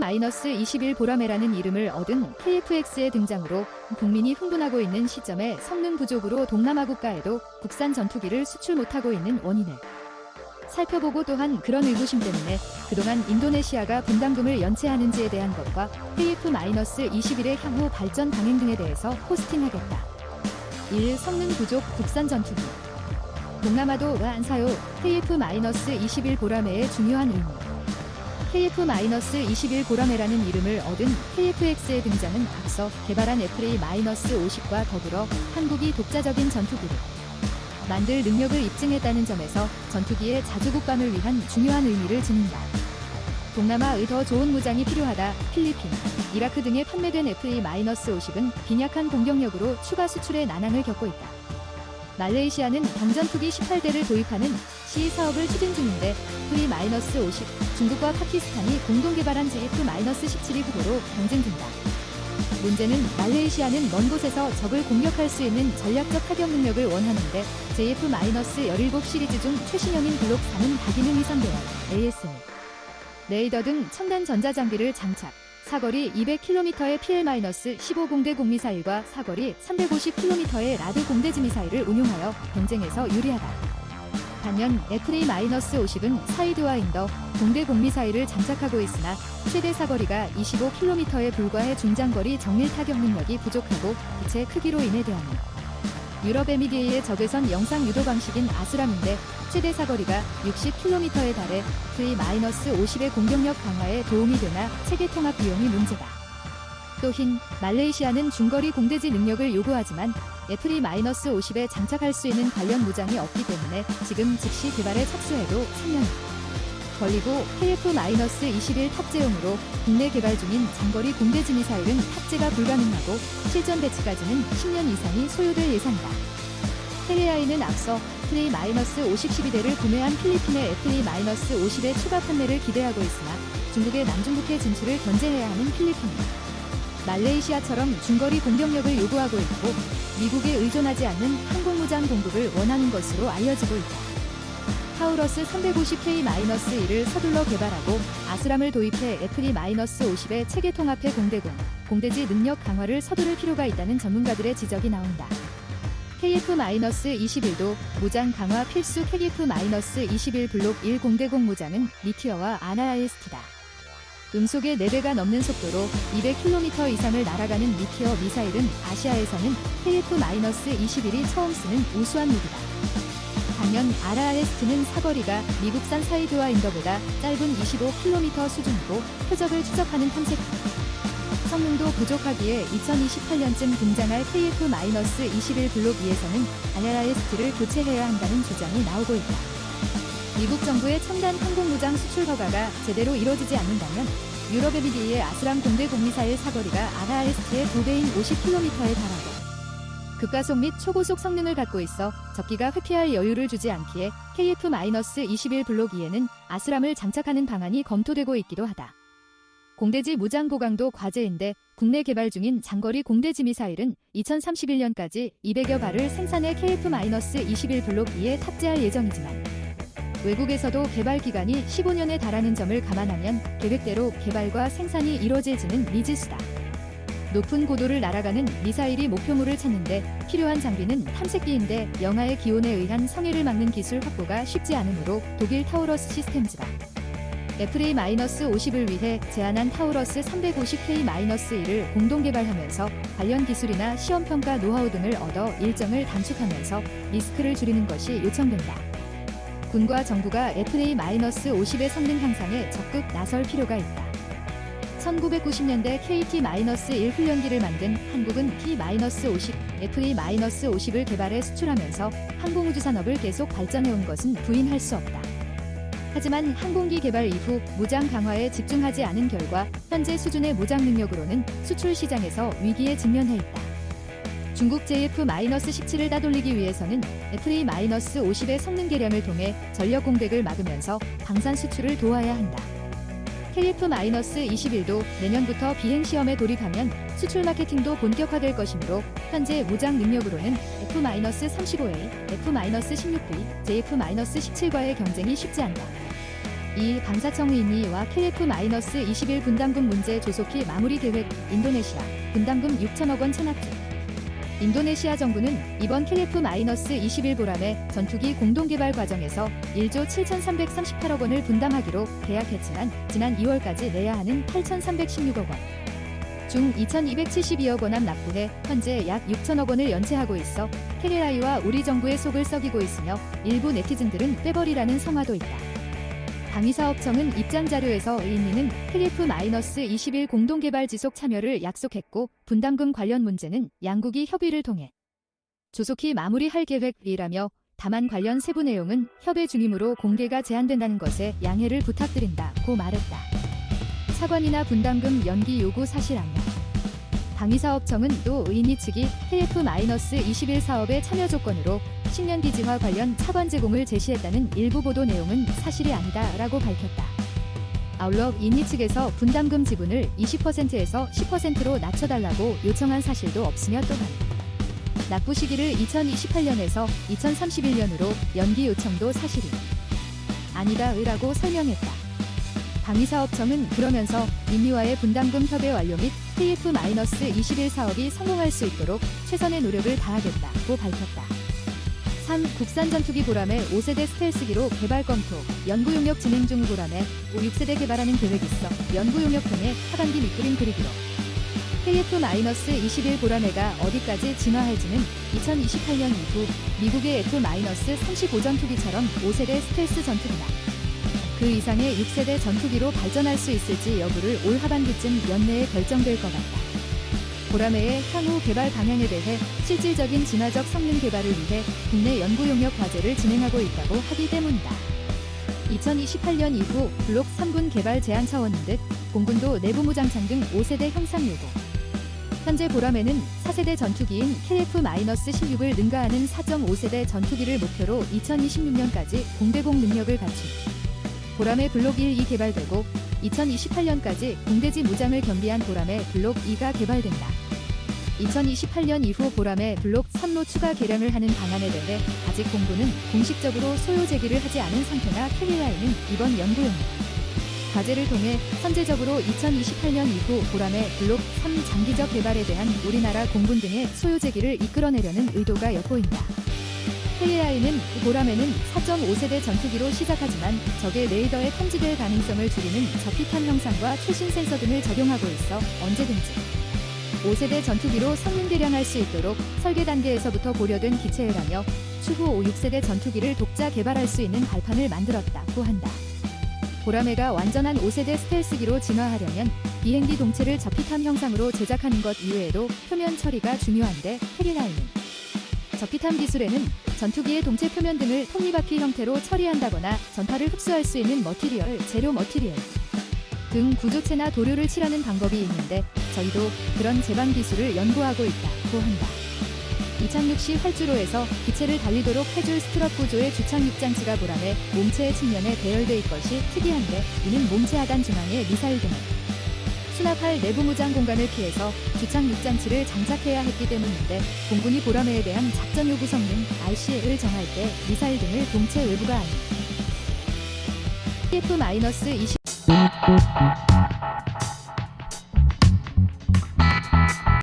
KF-21 보라매라는 이름을 얻은 KF-X의 등장으로 국민이 흥분하고 있는 시점에 성능 부족으로 동남아 국가에도 국산 전투기를 수출 못하고 있는 원인을 살펴보고, 또한 그런 의구심 때문에 그동안 인도네시아가 분담금을 연체하는지에 대한 것과 KF-21의 향후 발전 방향 등에 대해서 포스팅하겠다. 1. 성능 부족 국산 전투기. 동남아도 안 사요. KF-21 보라매의 중요한 의미. KF-21 보라매라는 이름을 얻은 KF-X의 등장은 앞서 개발한 FA-50과 더불어 한국이 독자적인 전투기를 만들 능력을 입증했다는 점에서 전투기의 자주국방을 위한 중요한 의미를 지닌다. 동남아의 더 좋은 무장이 필요하다. 필리핀, 이라크 등에 판매된 FA-50은 빈약한 공격력으로 추가 수출의 난항을 겪고 있다. 말레이시아는 경전투기 18대를 도입하는 시 사업을 추진 중인데 FA-50, 중국과 파키스탄이 공동 개발한 JF-17이 후보로 경쟁 중이다. 문제는 말레이시아는 먼 곳에서 적을 공격할 수 있는 전략적 타격 능력을 원하는데 JF-17 시리즈 중 최신형인 블록 3은 다기능 위성대원, ASM, 레이더 등 첨단 전자장비를 장착, 사거리 200km의 PL-15 공대공 미사일과 사거리 350km의 라드 공대지 미사일을 운용하여 경쟁에서 유리하다. 반면 FA-50은 사이드와 인더 공대공 미사일을 장착하고 있으나 최대 사거리가 25km에 불과해 중장거리 정밀 타격 능력이 부족하고 기체 크기로 인해 대하는 유럽 MBDA의 적외선 영상 유도 방식인 아스람인데 최대 사거리가 60km에 달해 FA-50의 공격력 강화에 도움이 되나 체계 통합 비용이 문제다. 또한 말레이시아는 중거리 공대지 능력을 요구하지만 FA-50에 장착할 수 있는 관련 무장이 없기 때문에 지금 즉시 개발에 착수해도 3년이 걸리고 KF-21 탑재용으로 국내 개발 중인 장거리 공대지 미사일은 탑재가 불가능하고 실전 배치까지는 10년 이상이 소요될 예상이다. KAI는 앞서 FA-50 12대를 구매한 필리핀의 FA-50의 추가 판매를 기대하고 있으나 중국의 남중국해 진출을 견제해야 하는 필리핀이 말레이시아처럼 중거리 공격력을 요구하고 있고 미국에 의존하지 않는 항공무장 공급을 원하는 것으로 알려지고 있다. 타우러스 350K-1을 서둘러 개발하고 아스람을 도입해 FA-50의 체계 통합해 공대지 능력 강화를 서두를 필요가 있다는 전문가들의 지적이 나온다. KF-21도 무장 강화 필수. KF-21 블록 1 공대공 무장은 미티어와 RRST다. 음속의 4배가 넘는 속도로 200km 이상을 날아가는 미티어 미사일은 아시아에서는 KF-21이 처음 쓰는 우수한 무기다. 반면 RRST는 사거리가 미국산 사이드와 인더보다 짧은 25km 수준이고 표적을 추적하는 탐색 성능도 부족하기에 2028년쯤 등장할 KF-21 블록 2에서는 RRST를 교체해야 한다는 주장이 나오고 있다. 미국 정부의 첨단 항공무장 수출 허가가 제대로 이뤄지지 않는다면 유럽 MBDA의 아스람 공대공 미사일 사거리가 RRST의 2배인 50km에 달하고 극가속 및 초고속 성능을 갖고 있어 적기가 회피할 여유를 주지 않기에 KF-21 블록 2에는 아스람을 장착하는 방안이 검토되고 있기도 하다. 공대지 무장 보강도 과제인데 국내 개발 중인 장거리 공대지 미사일은 2031년까지 200여 발을 생산해 KF-21 블록 2에 탑재할 예정이지만 외국에서도 개발 기간이 15년에 달하는 점을 감안하면 계획대로 개발과 생산이 이뤄질지는 미지수다. 높은 고도를 날아가는 미사일이 목표물을 찾는데 필요한 장비는 탐색기인데 영하의 기온에 의한 성해를 막는 기술 확보가 쉽지 않으므로 독일 타우러스 시스템즈가 FA-50을 위해 제안한 타우러스 350K-1을 공동 개발하면서 관련 기술이나 시험평가 노하우 등을 얻어 일정을 단축하면서 리스크를 줄이는 것이 요청된다. 군과 정부가 FA-50의 성능 향상에 적극 나설 필요가 있다. 1990년대 KT-1 훈련기를 만든 한국은 T-50, FA-50을 개발해 수출하면서 항공우주 산업을 계속 발전해온 것은 부인할 수 없다. 하지만 항공기 개발 이후 무장 강화에 집중하지 않은 결과 현재 수준의 무장 능력으로는 수출 시장에서 위기에 직면해 있다. 중국 JF-17을 따돌리기 위해서는 FA-50의 성능 개량을 통해 전력 공백을 막으면서 방산 수출을 도와야 한다. KF-21도 내년부터 비행시험에 돌입하면 수출 마케팅도 본격화될 것이므로 현재 무장 능력으로는 F-35A, F-16B, JF-17과의 경쟁이 쉽지 않다. 이 방사청 의인이와 KF-21 분담금 문제 조속히 마무리 계획. 인도네시아 분담금 6천억 원 체납중. 인도네시아 정부는 이번 KF-21 보람의 전투기 공동개발 과정에서 1조 7,338억 원을 분담하기로 계약했지만 지난 2월까지 내야 하는 8,316억 원 중 2,272억 원함 납부해 현재 약 6천억 원을 연체하고 있어 KAI와 우리 정부의 속을 썩이고 있으며 일부 네티즌들은 떼버리라는 성화도 있다. 방위사업청은 입장자료에서 의인리는 KF-21 공동개발 지속 참여를 약속했고 분담금 관련 문제는 양국이 협의를 통해 조속히 마무리할 계획이라며 다만 관련 세부 내용은 협의 중이므로 공개가 제한된다는 것에 양해를 부탁드린다고 말했다. 차관이나 분담금 연기 요구 사실 아니야. 방위사업청은 또 의인리 측이 KF-21 사업의 참여 조건으로 식년 기지화 관련 차관 제공을 제시했다는 일부 보도 내용은 사실이 아니다라고 밝혔다. 아울러 인리 측에서 분담금 지분을 20%에서 10%로 낮춰달라고 요청한 사실도 없으며 또한 납부 시기를 2028년에서 2031년으로 연기 요청도 사실이 아니다라고 설명했다. 방위사업청은 그러면서 인리와의 분담금 협의 완료 및 KF-21 사업이 성공할 수 있도록 최선의 노력을 다하겠다고 밝혔다. 3. 국산 전투기 보람의 5세대 스텔스기로 개발 검토, 연구 용역 진행 중. 보람의 6세대 개발하는 계획 있어 연구 용역 통해 하반기 밑그림 그리기로. KF-21 보람회가 어디까지 진화할지는 2028년 이후 미국의 F-35 전투기처럼 5세대 스텔스 전투기나 그 이상의 6세대 전투기로 발전할 수 있을지 여부를 올 하반기쯤 연내에 결정될 것 같다. 보람회의 향후 개발 방향에 대해 실질적인 진화적 성능 개발을 위해 국내 연구 용역 과제를 진행하고 있다고 하기 때문이다. 2028년 이후 블록 3군 개발 제한 차원인 듯 공군도 내부 무장창 등 5세대 형상 요구. 현재 보람회는 4세대 전투기인 KF-16을 능가하는 4.5세대 전투기를 목표로 2026년까지 공대공 능력을 갖춘 보람회 블록 1이 개발되고 2028년까지 공대지 무장을 겸비한 보람회 블록 2가 개발된다. 2028년 이후 보람회 블록 3로 추가 개량을 하는 방안에 대해 아직 공군은 공식적으로 소요 제기를 하지 않은 상태나 KAI는 이번 연구 용역 과제를 통해 선제적으로 2028년 이후 보람회 블록 3 장기적 개발에 대한 우리나라 공군 등의 소요 제기를 이끌어내려는 의도가 엿보인다. KAI는 보람회는 4.5세대 전투기로 시작하지만 적의 레이더에 탐지될 가능성을 줄이는 저피탄 형상과 최신 센서 등을 적용하고 있어 언제든지 5세대 전투기로 성능 개량할 수 있도록 설계 단계에서부터 고려된 기체라며 추후 6세대 전투기를 독자 개발할 수 있는 발판을 만들었다고 한다. 보람회가 완전한 5세대 스텔스기로 진화하려면 비행기 동체를 저피탄 형상으로 제작하는 것 이외에도 표면 처리가 중요한데 KAI는 저피탄 기술에는 전투기의 동체 표면 등을 톱니바퀴 형태로 처리한다거나 전파를 흡수할 수 있는 머티리얼, 재료 머티리얼 등 구조체나 도료를 칠하는 방법이 있는데 저희도 그런 제반 기술을 연구하고 있다고 한다. 이착륙 시 활주로에서 기체를 달리도록 해줄 스트럿 구조의 주착륙 장치가 보람회 몸체의 측면에 배열돼 있 것이 특이한데 이는 몸체 하단 중앙에 미사일 등을 수납할 내부 무장 공간을 피해서 주착륙 장치를 장착해야 했기 때문인데 공군이 보람회에 대한 작전 요구 성능 RC를 정할 때 미사일 등을 동체 외부가 아닌 KF-20